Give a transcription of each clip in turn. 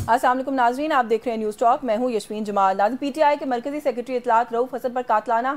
अस्सलाम वालेकुम नाज़रीन, आप देख रहे हैं न्यूज़ टॉक। मैं हूं यशवीन जमाल। नाज़रीन, पीटीआई के मरकजी सेक्रेटरी इत्तलात रऊफ हसन पर कातलाना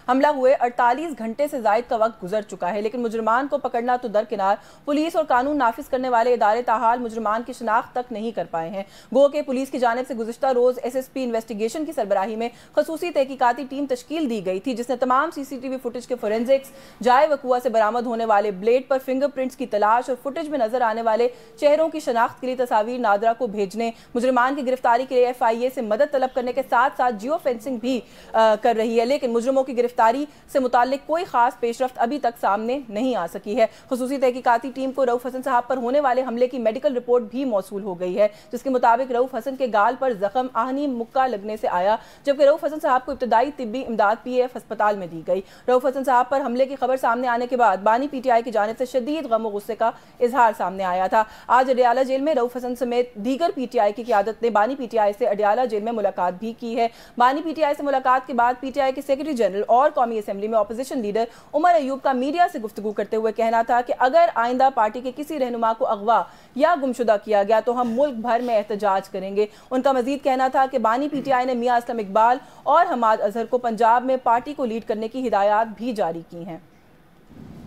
हमला हुए 48 घंटे से ज़ायद का वक्त गुजर चुका है, लेकिन मुजरमान को पकड़ना तो दरकिनार, पुलिस और कानून नाफिज करने वाले इदारे ताहाल मुजरमान की शनाख्त तक नहीं कर पाए हैं। गो के पुलिस की जानिब से गुज़िश्ता रोज़ SSP इन्वेस्टिगेशन की सरबराही में खसूसी तहकीकाती टीम तश्कील दी गई थी, जिसने तमाम CCTV फुटेज के फोरेंसिक्स, जाए वकुआ से बरामद होने वाले ब्लेड पर फिंगर प्रिंट्स की तलाश और फुटेज में नजर आने वाले चेहरों की शनाख्त के लिए तस्वीर नादरा को भेजने, मुजरमान की गिरफ्तारी के लिए FIA से मदद तलब करने के साथ साथ जियो फेंसिंग भी कर रही है, लेकिन मुजरमों की गिरफ्तारी से मुताल्लिक कोई खास पेशरफ्त अभी तक सामने नहीं आ सकी है। खसूसी तहकीकाती टीम को रऊफ हसन साहब पर होने वाले हमले की मेडिकल रिपोर्ट भी मौसूल हो गई है, जिसके मुताबिक रऊफ हसन के गाल पर जख्म आहनी मुक्का लगने से आया, जबकि रऊफ हसन साहब को इब्तदाई तिब्बी इमदाद PF अस्पताल में दी गई। रऊफ हसन साहब पर हमले की खबर सामने आने के बाद बानी PTI की जानिब से शदीद गम और गुस्से का इजहार सामने आया था। आज अडियाला जेल में रऊफ हसन समेत दीगर PTI की क़यादत ने बानी PTI से अडियाला जेल में मुलाकात भी की है। बानी PTI से मुलाकात के बाद PTI के सेक्रेटरी जनरल और कौमी असेंबली में अपोजिशन लीडर उमर अयूब का मीडिया से गुफ्तगू करते हुए कहना था कि अगर आइंदा पार्टी के किसी रहनुमा को अगवा या गुमशुदा किया गया तो हम मुल्क भर में एहतजाज करेंगे। उनका मजीद कहना था कि बानी PTI ने मियां असलम इकबाल और हमाद अजहर को पंजाब में पार्टी को लीड करने की हिदायत भी जारी की हैं।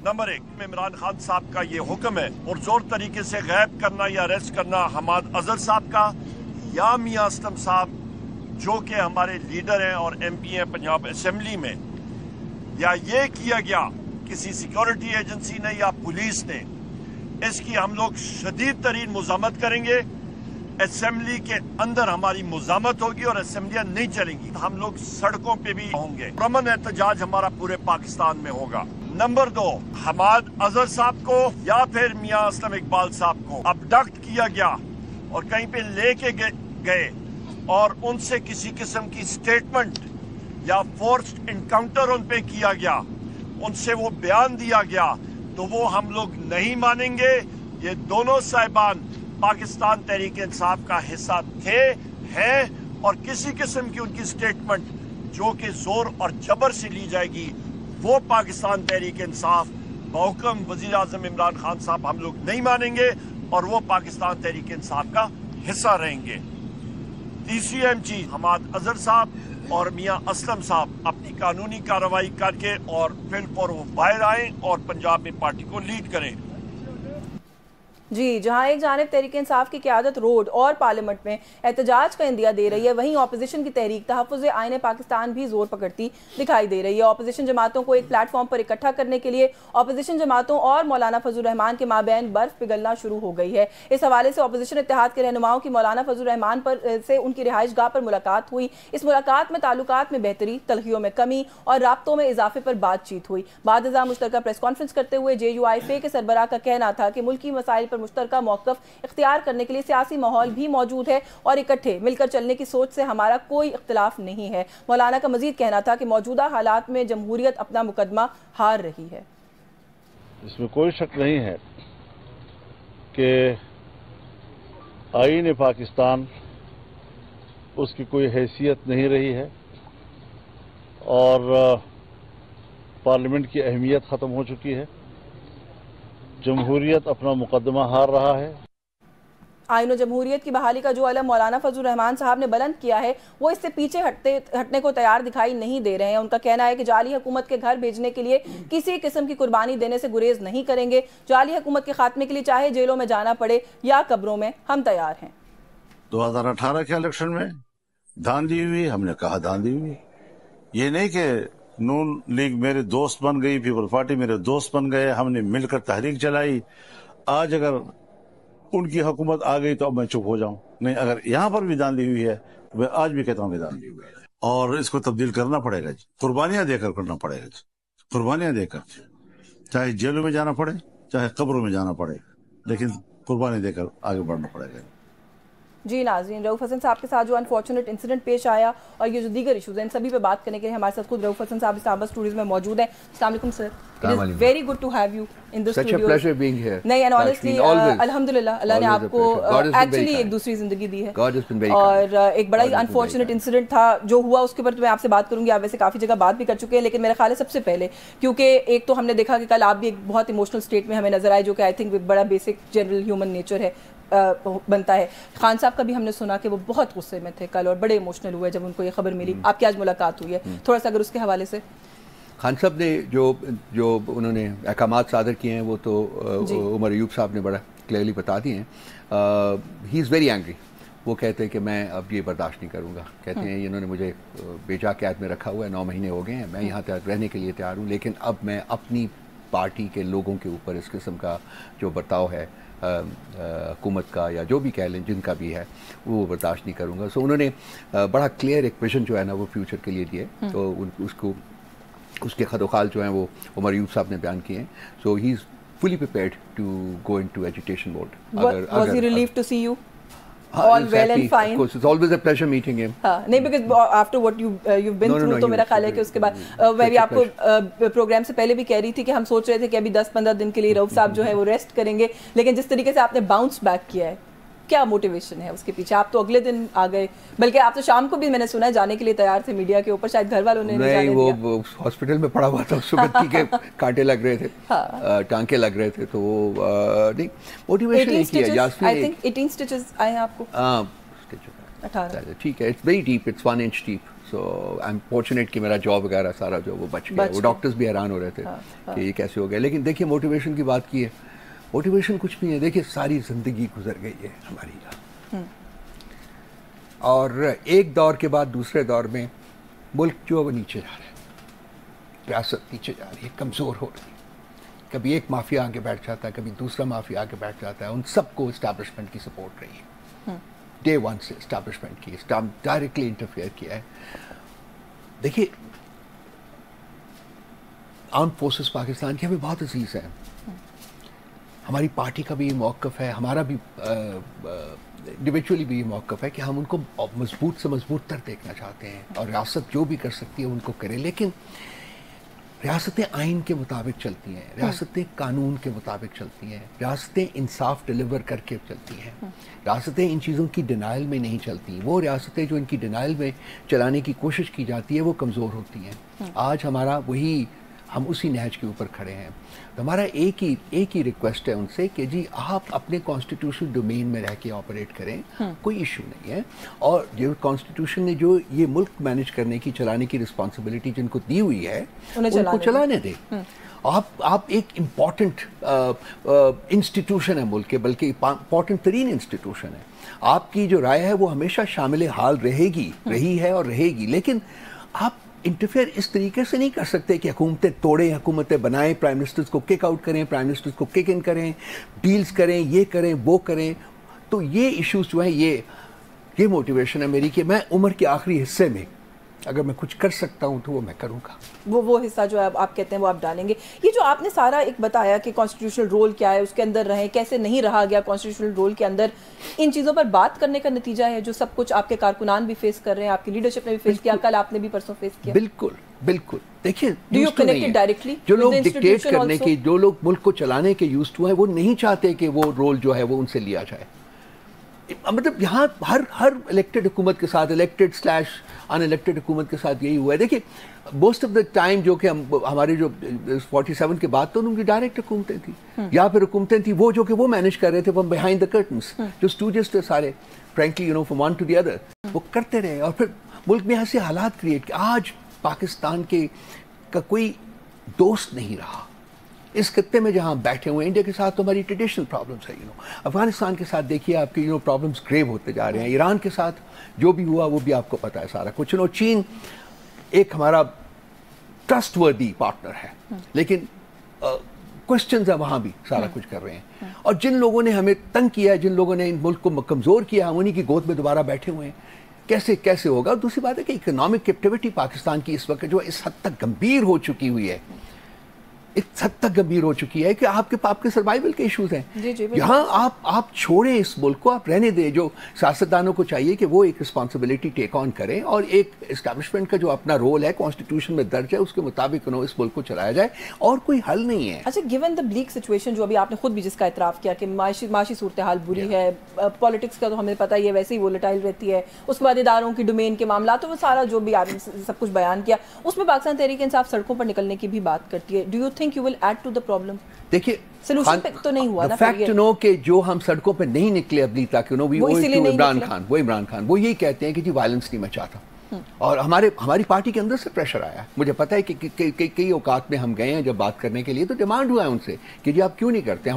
नंबर 1 इमरान खान साहब का ये हुक्म है और जोर तरीके से गैब करना या अरेस्ट करना हमाद अजहर साहब का या मियां असलम साहब जो कि हमारे लीडर हैं और MP हैं पंजाब असेंबली में, या ये किया गया किसी सिक्योरिटी एजेंसी ने या पुलिस ने, इसकी हम लोग शदीद तरीन मुज़ामत करेंगे। असेंबली के अंदर हमारी मुज़ामत होगी और असेंबलियां नहीं चलेंगी, हम लोग सड़कों पे भी होंगे। अमन एहतजाज हमारा पूरे पाकिस्तान में होगा। नंबर 2, हमाद अजहर साहब को या फिर मियां असलम इकबाल साहब को अबडक्ट किया गया और कहीं पे लेके गए और उनसे किसी किस्म की स्टेटमेंट या फोर्स्ड इनकाउंटर उन पे किया गया, उनसे वो बयान दिया गया, तो वो हम लोग नहीं मानेंगे। ये दोनों साहिबान पाकिस्तान तहरीक इंसाफ का हिस्सा थे, हैं, और किसी किस्म की उनकी स्टेटमेंट जो कि जोर और जबर से ली जाएगी, वो पाकिस्तान तहरीक इंसाफ बहुकम वजीर आजम इमरान खान साहब हम लोग नहीं मानेंगे और वो पाकिस्तान तहरीक इंसाफ का हिस्सा रहेंगे। तीसरी अहम चीज, हमाद अजहर साहब और मियां असलम साहब अपनी कानूनी कार्रवाई करके और फिर वो बाहर आए और पंजाब में पार्टी को लीड करें। जी, जहां एक जानिब तहरीक इंसाफ की क़यादत रोड और पार्लियामेंट में एहतजाज का इंदिया दे रही है, वहीं अपोजिशन की तहरीक तहफ़्फ़ुज़ आईन पाकिस्तान भी जोर पकड़ती दिखाई दे रही है। अपोजिशन जमातों को एक प्लेटफॉर्म पर इकट्ठा करने के लिए अपोजिशन जमातों और मौलाना फजल रहमान के माबैन बर्फ पिघलना शुरू हो गई है। इस हवाले से अपोजिशन इत्तेहाद के रहनुमाओं की मौलाना फजल रहमान से उनकी रिहाइश गाह पर मुलाकात हुई। इस मुलाकात में ताल्लुकात में बेहतरी, तलखियों में कमी और राब्तों में इजाफे पर बातचीत हुई। बाद मुश्तरका प्रेस कॉन्फ्रेंस करते हुए JUIFA के सरबराह का कहना था कि मुल्की मसाइल पर मुश्तरका मौक़िफ़ इख्तियार करने के लिए सियासी माहौल भी मौजूद है और इकट्ठे मिलकर चलने की सोच से हमारा कोई इख्तिलाफ नहीं है। मौलाना का मजीद कहना था कि मौजूदा हालात में जमहूरियत अपना मुकदमा हार रही है। इसमें कोई शक नहीं है कि आईन पाकिस्तान उसकी कोई हैसियत नहीं रही है और पार्लियामेंट की अहमियत ख़त्म हो चुकी है। जमहूरियत अपना मुकदमा हार रहा है। आईन और जमहूरियत की बहाली का जो अलम मौलाना फजल रहमान साहब ने बुलंद किया है, वो इससे पीछे हटने को तैयार दिखाई नहीं दे रहे हैं। उनका कहना है कि जाली हुकूमत के घर भेजने के लिए किसी किस्म की कुर्बानी देने से गुरेज नहीं करेंगे। जाली हुकूमत के खात्मे के लिए चाहे जेलों में जाना पड़े या कब्रों में, हम तैयार हैं। 2018 के इलेक्शन में धांधली हुई, हमने कहा धांधली हुई। ये नहीं कि नून लीग मेरे दोस्त बन गई, पीपल पार्टी मेरे दोस्त बन गए, हमने मिलकर तहरीक चलाई। आज अगर उनकी हुकूमत आ गई तो अब मैं चुप हो जाऊं? नहीं, अगर यहाँ पर भी धांधली हुई है तो मैं आज भी कहता हूँ कि धांधली हुई है और इसको तब्दील करना पड़ेगा जी, कुर्बानियां देकर करना पड़ेगा जी, कुर्बानियां देकर, चाहे जेलों में जाना पड़े चाहे कब्रों में जाना पड़े, लेकिन कुर्बानी देकर आगे बढ़ना पड़ेगा। जी नाज़रीन, रऊफ हसन साहब के साथ जो अनफॉर्चुनेट इंसिडेंट पेश आया और ये जो दीगर इशूज़ हैं, इन सभी पे बात करने के लिए हमारे साथ खुद रऊफ हसन साहब इस्लामाबाद स्टूडियोज में मौजूद हैं। अस्सलाम वालेकुम sir, it is very good to have you in the studio. Such a pleasure being here. नहीं, एंड ऑनेस्टली अल्हम्दुलिल्लाह अल्लाह ने आपको एक्चुअली एक दूसरी जिंदगी दी है और एक बड़ा ही अनफॉर्चुनेट इंसिडेंट था जो हुआ, उसके ऊपर तो मैं आपसे बात करूंगी। आप वैसे काफ़ी जगह बात भी कर चुके हैं, लेकिन मेरा ख्याल है सबसे पहले, क्योंकि एक तो हमने देखा कि कल आप भी एक बहुत इमोशनल स्टेट में हमें नजर आए, जो कि आई थिंक बड़ा बेसिक जनरल ह्यूमन नेचर है। بنتا ہے. خان صاحب کا بھی ہم نے سنا کہ وہ بہت غصے میں تھے کل اور بڑے ایموشنل ہوئے جب ان کو یہ خبر ملی. آپ کی آج ملاقات ہوئی ہے, تھوڑا سا اگر اس کے حوالے سے. خان صاحب نے جو انہوں نے احکامات صادر کیے ہیں وہ تو عمر ایوب صاحب نے بڑا کلیئرلی بتا دیے ہیں. ہی از ویری اینگری. وہ کہتے ہیں کہ میں اب یہ برداشت نہیں کروں گا. کہتے ہیں انہوں نے مجھے بیجا قید میں رکھا ہوا ہے, 9 مہینے ہو گئے ہیں, میں یہاں رہنے کے لیے تیار ہوں, لیکن اب میں اپنی پارٹی کے لوگوں کے اوپر اس قسم کا جو برتاؤ ہے حکومت کا یا جو بھی کہہ لیں جن کا بھی ہے وہ برداشت نہیں کروں گا. سو انہوں نے بڑا کلیئر ایک ویژن جو ہے نا وہ فیوچر کے لیے دیے. تو اس کے خد و خال جو ہیں وہ عمر ایوب صاحب نے بیان کیے ہیں. سو ہی از fully prepared to go into agitation mode. Was he relieved to see you? All well and fine. Of course, it's always a pleasure meeting him. نہیں, because after what you've been through, تو میرا خیال ہے کہ اس کے بعد میں بھی آپ کو پروگرام سے پہلے بھی کہہ رہی تھی کہ ہم سوچ رہے تھے کہ ابھی 10-15 دن کے لیے رؤف صاحب جو ہے وہ ریسٹ کریں گے, لیکن جس طریقے سے آپ نے باؤنس بیک کیا ہے, کیا موٹیویشن ہے اس کے پیچھے؟ آپ تو اگلے دن آ گئے, بلکہ آپ تو شام کو بھی میں نے سنا ہے جانے کے لیے تیار تھے میڈیا کے اوپر, شاید گھر والوں نے نہیں جانے دیا. وہ ہاسپٹل میں پڑا ہوا تھا, صبح کے کانٹے لگ رہے تھے, ٹانکے لگ رہے تھے, تو نہیں موٹیویشن نہیں کیا. یاسمین آئی تھنک 18 سٹچز آئے ہیں آپ کو. ہاں 18 ٹھیک ہے, it's very deep, it's 1 inch deep. So I am fortunate کہ میرا جاب وغیرہ سارا جو وہ بچ گیا. وہ ڈاکٹرز بھی حیران ہو رہے تھے کہ یہ کیسے ہو گیا. لیکن دیکھیے موٹیویشن کی بات کی ہے, موٹیویشن کچھ نہیں ہے. دیکھیے ساری زندگی گزر گئی ہے ہماری, اور ایک دور کے بعد دوسرے دور میں ملک جو ہے وہ نیچے جا رہا ہے, ریاست نیچے جا رہی ہے, کمزور ہو رہی ہے. کبھی ایک مافیا آگے بیٹھ جاتا ہے, کبھی دوسرا مافیا آگے بیٹھ جاتا ہے. ان سب کو اسٹیبلشمنٹ کی سپورٹ رہی ہے, ڈے 1 سے اسٹیبلشمنٹ کی ڈائریکٹلی انٹرفیئر کیا ہے. دیکھیے آرم فورسز پاکستان کی ہمیں بہت عزیز ہے, ہماری پارٹی کا بھی یہ موقف ہے, ہمارا بھی انڈیویجولی بھی یہ موقف ہے کہ ہم ان کو مضبوط سے مضبوط تر دیکھنا چاہتے ہیں, اور ریاست جو بھی کر سکتی ہے ان کو کرے. لیکن ریاستیں آئین کے مطابق چلتی ہیں, ریاستیں قانون کے مطابق چلتی ہیں, ریاستیں انصاف ڈیلیور کر کے چلتی ہیں, ریاستیں ان چیزوں کی ڈینائل میں نہیں چلتی. وہ ریاستیں جو ان کی ڈینائل میں چلانے کی کوشش کی جاتی ہے وہ کمزور ہوتی ہیں. آج ہمارا وہی, ہم اسی نہج کے اوپر کھڑے ہیں. تو ہمارا ایک ہی ریکویسٹ ہے ان سے کہ جی آپ اپنے کانسٹیٹیوشن ڈومین میں رہ کے آپریٹ کریں, کوئی ایشو نہیں ہے. اور جو کانسٹیٹیوشن نے جو یہ ملک مینیج کرنے کی, چلانے کی رسپانسبلٹی جن کو دی ہوئی ہے ان کو چلانے دیں. آپ ایک امپورٹنٹ انسٹیٹیوشن ہے ملک کے, بلکہ امپورٹنٹ ترین انسٹیٹیوشن ہے. آپ کی جو رائے ہے وہ ہمیشہ شامل حال رہی ہے اور رہے گی. لیکن آپ انٹرفیئر اس طریقے سے نہیں کر سکتے کہ حکومتیں توڑیں, حکومتیں بنائیں, پرائم منسٹرز کو کک آؤٹ کریں, پرائم منسٹرز کو کک ان کریں, ڈیلز کریں, یہ کریں وہ کریں. تو یہ ایشوز جو ہیں یہ موٹیویشن ہے میری کہ میں عمر کے آخری حصے میں اگر میں کچھ کر سکتا ہوں تو وہ میں کروں گا. وہ حصہ جو ہے آپ کہتے ہیں وہ آپ ڈالیں گے. یہ جو آپ نے سارا ایک بتایا کہ کانسٹیٹیوشنل رول کیا ہے, اس کے اندر رہیں, کیسے نہیں رہا گیا کانسٹیٹیوشنل رول کے اندر, ان چیزوں پر بات کرنے کا نتیجہ ہے جو سب کچھ آپ کے کارکنان بھی فیس کر رہے ہیں, آپ کی لیڈرشپ نے بھی فیس کیا, کل آپ نے بھی پرسوں فیس کیا. بالکل دیکھیے جو لوگ ڈکٹیٹ کرنے کے, جو لوگ ملک کو چلانے کے یوزڈ ٹو ہیں, وہ نہیں چاہتے کہ وہ رول جو ہے وہ ان سے لیا جائے. مطلب یہاں ہر الیکٹڈ حکومت کے ساتھ, الیکٹڈ / ان الیکٹڈ حکومت کے ساتھ یہی ہوا ہے. دیکھیے موسٹ آف دا ٹائم جو کہ ہمارے جو 47 کے بعد تو ان کی ڈائریکٹ حکومتیں تھیں, یا پھر حکومتیں تھیں وہ جو کہ وہ مینیج کر رہے تھے فرام بیہائنڈ دا کرٹنس, جو اسٹوڈیوز تھے سارے, frankly from one to the other, وہ کرتے رہے. اور پھر ملک میں ایسے حالات کریٹ کہ آج پاکستان کا کوئی دوست نہیں رہا اس خطے میں جہاں بیٹھے ہوئے. انڈیا کے ساتھ تو ہماری ٹریڈیشنل پرابلمس ہے, افغانستان کے ساتھ دیکھیے آپ کے پرابلمس گریو ہوتے جا رہے ہیں. ایران کے ساتھ جو بھی ہوا وہ بھی آپ کو پتہ ہے سارا کچھ. چین ایک ہمارا ٹرسٹ وردی پارٹنر ہے, لیکن کوشچنز ہیں وہاں بھی سارا کچھ کر رہے ہیں. اور جن لوگوں نے ہمیں تنگ کیا, جن لوگوں نے ان ملک کو کمزور کیا, ہم انہیں کی گود میں دوبارہ بیٹھے ہوئے ہیں. کیسے ہوگا؟ اور دوسری بات ہے کہ اکنامک ایکٹیویٹی پاکستان کی اس وقت جو اس حد تک گمبھیر ہو چکی ہوئی ہے, اس حد تک گمبھیر ہو چکی ہے کہ آپ کے سروائیول کے ایشوز ہیں. یہاں آپ چھوڑیں اس ملک کو, آپ رہنے دیں. جو سیاستدانوں کو چاہیے کہ وہ ایک رسپانسبلٹی ٹیک آن کریں, اور ایک اسٹیبلشمنٹ کا جو اپنا رول ہے کانسٹیٹیوشن میں درج ہے اس کے مطابق اس ملک کو چلایا جائے, اور کوئی حل نہیں ہے. اچھا, گیون دا بلیک سچویشن جو ابھی آپ نے خود بھی جس کا اعتراف کیا کہ معاشی صورتحال بری ہے, پالیٹکس کا تو ہمیں پتہ ہی ہے ویسے ہی وولٹائل رہتی ہے, اس کے بعد اداروں کی ڈومین کے معاملات, وہ سارا جو بھی آپ نے سب کچھ بیان کیا, اس میں پاکستان تحریک انصاف سڑکوں پر نکلنے کی بھی بات کرتی ہے. Do you think think you will add to the problem? देखिए Solution पे तो नहीं हुआ ना, फैक्ट नो कि जो हम सड़कों पे नहीं निकले अभी तक, यू नो, वो इमरान खान वो यही कहते हैं कि जी वायलेंस नहीं मैं चाहता। और हमारी पार्टी के अंदर से प्रेशर आया। मुझे पता है कि कई औकात में हम गए हैं जब बात करने के लिए, तो डिमांड हुआ है उनसे कि जी आप क्यों नहीं करते।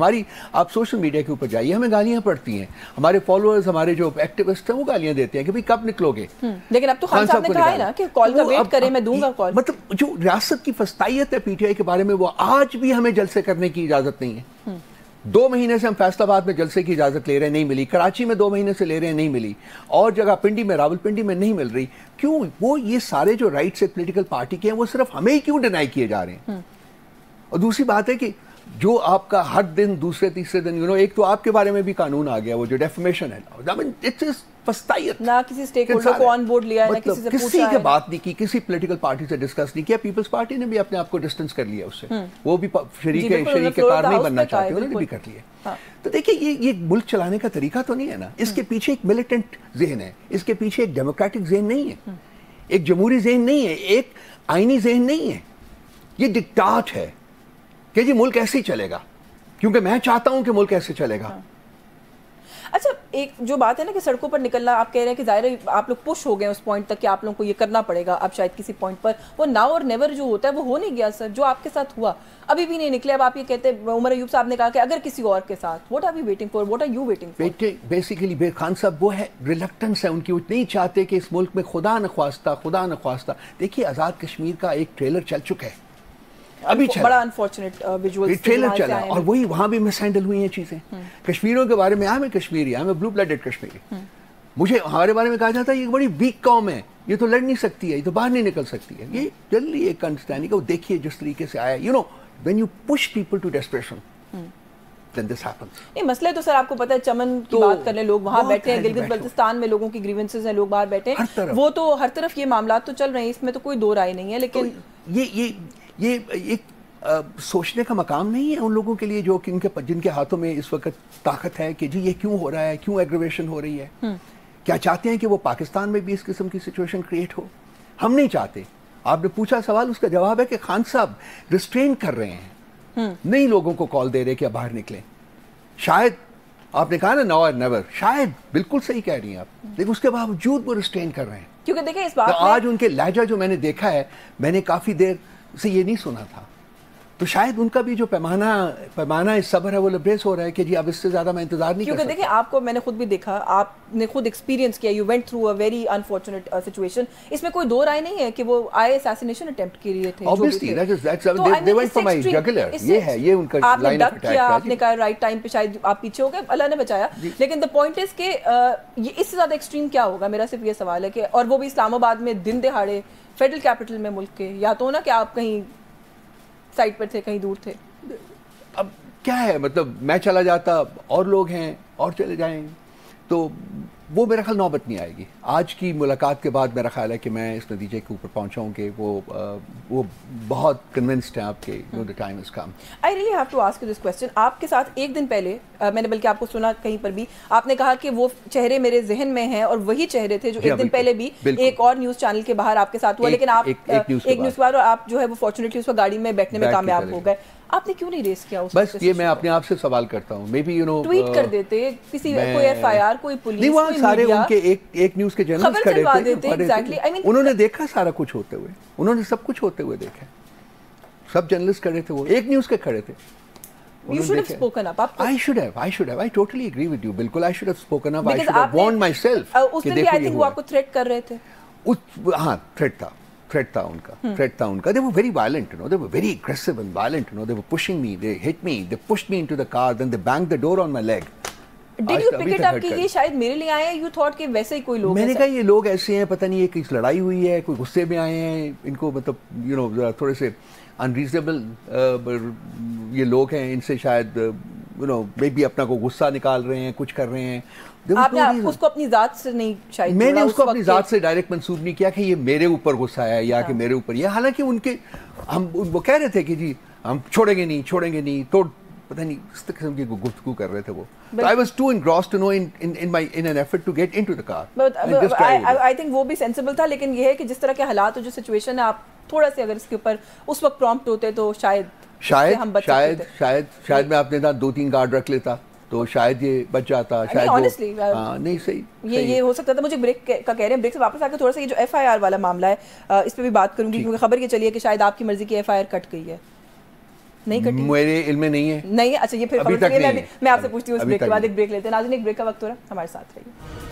आप सोशल मीडिया के ऊपर जाइए, हमें गालियां पड़ती हैं, हमारे फॉलोअर्स, हमारे जो एक्टिविस्ट हैं वो गालियां देते हैं कि भाई कब निकलोगे। लेकिन अब तो खान साहब ने कहा है ना कि कॉल का वेट करें, मैं दूंगा कॉल। मतलब जो रियासत की फस्तायत है पीटीआई के बारे में, वो आज भी हमें जलसे करने की इजाजत नहीं है। 2 महीने से हम फैसलाबाद में जलसे की इजाजत ले रहे हैं, नहीं मिली। कराची में 2 महीने से ले रहे हैं, नहीं मिली। और जगह पिंडी में, रावलपिंडी में नहीं मिल रही। क्यों? वो ये सारे जो राइट्स है पॉलिटिकल पार्टी के हैं, वो सिर्फ हमें ही क्यों डिनाई किए जा रहे हैं? और दूसरी बात है कि जो आपका हर दिन दूसरे तीसरे दिन, यू नो, एक तो आपके बारे में भी कानून आ गया, वो जो डेफमेशन है, आई मीन इट्स फस्तायत। ना किसी स्टेक होल्डर को ऑन बोर्ड लिया है, ना किसी से पूछा है, किसी की बात नहीं की, किसी पॉलिटिकल पार्टी से डिस्कस नहीं किया। पीपल्स पार्टी ने भी अपने आप को डिस्टेंस कर लिया उससे, वो भी शरीक कार नहीं बनना चाहते, उन्होंने भी कर लिया। तो देखिए ये मुल्क चलाने का तरीका तो नहीं है ना। इसके पीछे एक मिलिटेंट ज़हन है, इसके पीछे एक डेमोक्रेटिक ज़हन नहीं है, एक जमहूरी ज़हन नहीं है, एक आईनी ज़हन नहीं है। ये डिक्टाट है कि जी मुल्क ऐसे ही चलेगा क्योंकि मैं चाहता हूं कि मुल्क ऐसे चलेगा। अच्छा, एक जो बात है ना कि सड़कों पर निकलना, आप कह रहे हैं कि ज़ाहिर है आप लोग पुश हो गए उस पॉइंट तक कि आप लोगों को ये करना पड़ेगा। अब शायद किसी पॉइंट पर वो नाउ और नेवर जो होता है वो हो नहीं गया सर, जो आपके साथ हुआ अभी भी नहीं निकले। अब आप ये कहते हैं, उमर अयूब साहब ने कहा कि अगर किसी और के साथ, what are we waiting for, what are you waiting for? Basically Khan साहब वो है रिलक्टेंस है उनकी, वो नहीं चाहते कि इस मुल्क में खुदा न ख्वास्ता। देखिए आज़ाद कश्मीर का एक ट्रेलर चल चुका है, अभी चला, बड़ा अनफॉर्चुनेट विजुअल्स ट्रेलर चला, और वही वहां भी मिस हैंडल हुई हैं चीजें। कश्मीरियों के बारे में, मैं कश्मीरी, मैं ब्लू ब्लडेड कश्मीरी, मुझे हमारे बारे में कहा जाता है ये बड़ी वीक कौम है, ये तो लड़ नहीं सकती है, ये तो बाहर नहीं निकल सकती है। ये जल्दी एक अंडरस्टैंडिंग है। देखिए जिस तरीके से आया, you know, when you push people to desperation, then this happens। ये मसले तो सर आपको पता है, चमन की बात कर लें, लोग वहाँ बैठे हैं, गिलगित बल्तिस्तान में लोगों की ग्रीवेंसेस हैं, लोग बाहर बैठे हैं, वो तो हर तरफ ये मामला तो चल रहे हैं, इसमें तो कोई दो राय नहीं है। लेकिन ये एक सोचने का मकाम नहीं है उन लोगों के लिए जो जिनके हाथों में इस वक्त ताकत है कि जी ये क्यों हो रहा है, क्यों एग्रीवेशन हो रही है। क्या चाहते हैं कि वो पाकिस्तान में भी इस किस्म की सिचुएशन क्रिएट हो? हम नहीं चाहते। आपने पूछा सवाल, उसका जवाब है कि खान साहब रिस्ट्रेन कर रहे हैं, नई लोगों को कॉल दे रहे कि आप बाहर निकलें। शायद आपने कहा ना नाउ और नेवर, शायद बिल्कुल सही कह रही हैं आप, लेकिन उसके बावजूद वो रिस्ट्रेन कर रहे हैं। क्योंकि देखिए इस बात तो आज उनके लहजा जो मैंने देखा है, मैंने काफी देर से ये नहीं सुना था, तो शायद उनका भी जो पैमाना इस सब्र है वो लबरेज हो रहा है कि जी अब इससे ज्यादा मैं इंतजार नहीं कर सकता। क्योंकि देखिए आपको मैंने खुद भी देखा, आपने खुद एक्सपीरियंस किया, you went through a very unfortunate situation. इसमें कोई दो राय नहीं है कि वो आए असैसिनेशन अटेम्प्ट के लिए थे। Obviously they went for my jugular। ये उनका आपने डक किया, आपने कहा राइट टाइम पे शायद आप पीछे हो गए, अल्लाह ने बचाया। लेकिन द पॉइंट इज कि ये इससे ज्यादा एक्सट्रीम क्या होगा? मेरा सिर्फ ये सवाल है कि, और वो भी इस्लामाबाद में, दिन दिहाड़े फेडरल कैपिटल में मुल्क के, या तो ना कि आप कहीं साइड पर थे, कहीं दूर थे। अब क्या है, मतलब मैं चला जाता और लोग हैं और चले जाएंगे, तो वो मेरा ख्याल नौबत नहीं आएगी। आज की मुलाकात के बाद मेरा ख्याल है कि मैं इस नतीजे के ऊपर पहुंचा हूं कि वो बहुत कन्विंस्ड हैं आपके, the time is come. I really have to ask you this question. आपके साथ एक दिन पहले मैंने बल्कि आपको सुना कहीं पर भी, आपने कहा कि वो चेहरे मेरे जहन में हैं, और वही चेहरे थे जो एक दिन पहले भी एक और न्यूज चैनल के बाहर आपके साथ हुआ, लेकिन आप एक न्यूज के बाद, और आप जो है वो फॉर्चुनेटली उस गाड़ी में बैठने में कामयाब हो गए। आपने क्यों नहीं रेस किया? बस ये मैं अपने आप से सवाल करता हूँ। May be you know, tweet कर देते, किसी कोई एफआईआर, कोई पुलिस, नहीं, वहाँ सारे उनके एक न्यूज के जर्नलिस्ट खड़े थे, एग्जैक्टली। आई मीन उन्होंने देखा सारा कुछ होते हुए, उन्होंने सब कुछ होते हुए देखा, सब जर्नलिस्ट खड़े थे, वो एक न्यूज के खड़े थे। You should have spoken up. I should have. I totally agree with you. बिल्कुल, I should have spoken up. I should have warned myself. उस दिन भी I think वो आपको थ्रेट कर रहे थे। हाँ, थ्रेट था उनका। They were very violent, you know. They were very aggressive and violent, you know. They were pushing me. They hit me. They pushed me into the car. Then they banged the door on my leg. Did you pick it up कि ये शायद मेरे लिए आए हैं? You thought कि वैसे ही कोई लोग हैं? मैंने कहा ये लोग ऐसे हैं, पता नहीं ये किस लड़ाई हुई है, कोई गुस्से में आए हैं, इनको मतलब you know थोड़े से अनरीजनेबल ये लोग हैं, इनसे शायद यू नो मे बी अपना को गुस्सा निकाल रहे हैं, कुछ कर रहे हैं। आपने उसको अपनी जात से नहीं, शायद मैंने उसको अपनी जात से डायरेक्ट मंसूब नहीं किया कि ये मेरे ऊपर गुस्सा है या कि मेरे ऊपर ये, हालांकि उनके हम वो कह रहे थे कि जी हम छोड़ेंगे नहीं, तो पता नहीं इस किस्म की गुफ्तगू कर रहे थे वो। I was too engrossed to know in an effort to get into the car. I think वो भी सेंसिबल था, लेकिन ये है कि जिस तरह के हालात और जो सिचुएशन है, आप थोड़ा से अगर इसके ऊपर उस वक्त प्रॉम्प्ट होते तो शायद شاید میں اپنے ساتھ 2-3 گارڈ رکھ لیتا تو شاید یہ بچ جاتا. شاید نہیں صحیح یہ ہو سکتا تھا. مجھے بریک کا کہہ رہے ہیں, بریک سے واپس آ کے تھوڑا سا یہ جو ایف آئی آر والا معاملہ ہے اس پہ بھی بات کروں گی, کیونکہ خبر یہ چلی ہے کہ شاید آپ کی مرضی کی ایف آئی آر کٹ گئی ہے. نہیں کٹی؟ میرے علم میں نہیں ہے. نہیں. اچھا, یہ پھر خبر میں آپ سے پوچھتی ہوں اس بریک کے بعد. ایک بریک لیتے ہیں ناظرین, ایک بریک کا وقت ہو رہا ہے, ہمارے ساتھ رہیے.